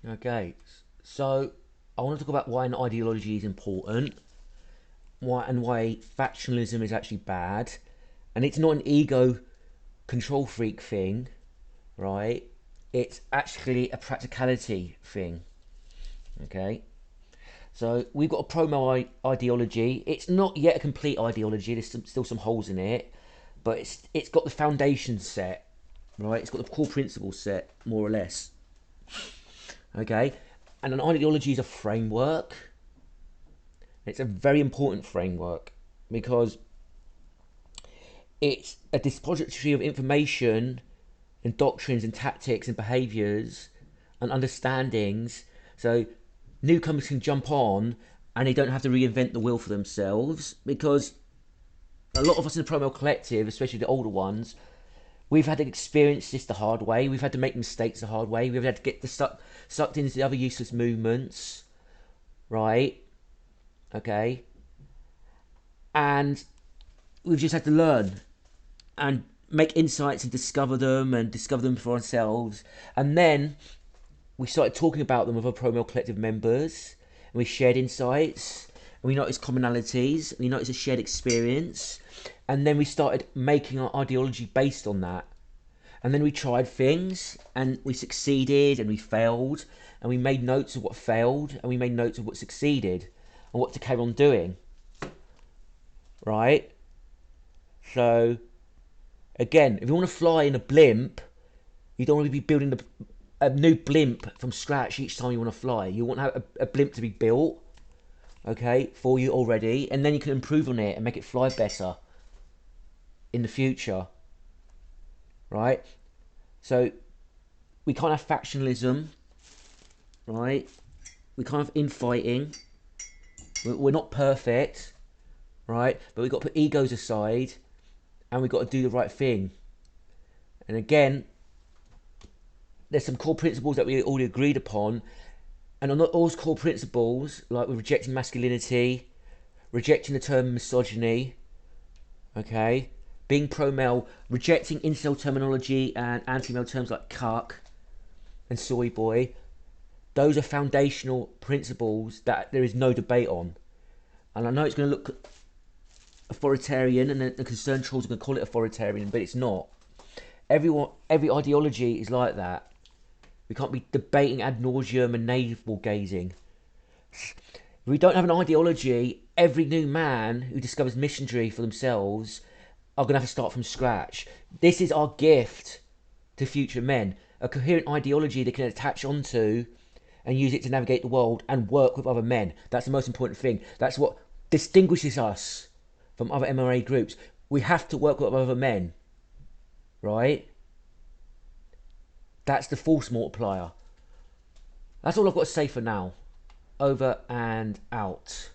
Okay, so I want to talk about why an ideology is important, why factionalism is actually bad, and it's not an ego control freak thing, right? It's actually a practicality thing. Okay, so we've got a promo ideology. It's not yet a complete ideology. There's still some holes in it, but it's got the foundation set, right? It's got the core principles set, more or less. Okay, and an ideology is a framework. It's a very important framework because it's a dispository of information and doctrines and tactics and behaviours and understandings. So newcomers can jump on and they don't have to reinvent the wheel for themselves, because a lot of us in the Promo Collective, especially the older ones, we've had to experience this the hard way. We've had to make mistakes the hard way. We've had to get sucked into the other useless movements, right? Okay, and we've just had to learn and make insights and discover them for ourselves. And then we started talking about them with our Pro Mill Collective members, and we shared insights, and we noticed commonalities, and we noticed a shared experience, and then we started making our ideology based on that. And then we tried things, and we succeeded, and we failed, and we made notes of what failed, and we made notes of what succeeded, and what to carry on doing, right? So, again, if you want to fly in a blimp, you don't want to be building a new blimp from scratch each time you want to fly. You want to have a blimp to be built, okay, for you already, and then you can improve on it and make it fly better in the future, right? So we can't have factionalism, right? We can't have infighting. We're not perfect, right? But we've got to put egos aside, and we've got to do the right thing. And again, there's some core principles that we already agreed upon, and on those core principles, like with rejecting masculinity, rejecting the term misogyny, okay, being pro-male, rejecting incel terminology and anti-male terms like cuck and soy boy. Those are foundational principles that there is no debate on. And I know it's going to look authoritarian, and the concerned trolls are going to call it authoritarian, but it's not. Every ideology is like that. We can't be debating ad nauseum and navel gazing. If we don't have an ideology, every new man who discovers missionary for themselves are going to have to start from scratch. This is our gift to future men. A coherent ideology they can attach onto and use it to navigate the world and work with other men. That's the most important thing. That's what distinguishes us from other MRA groups. We have to work with other men, right? That's the force multiplier. That's all I've got to say for now. Over and out.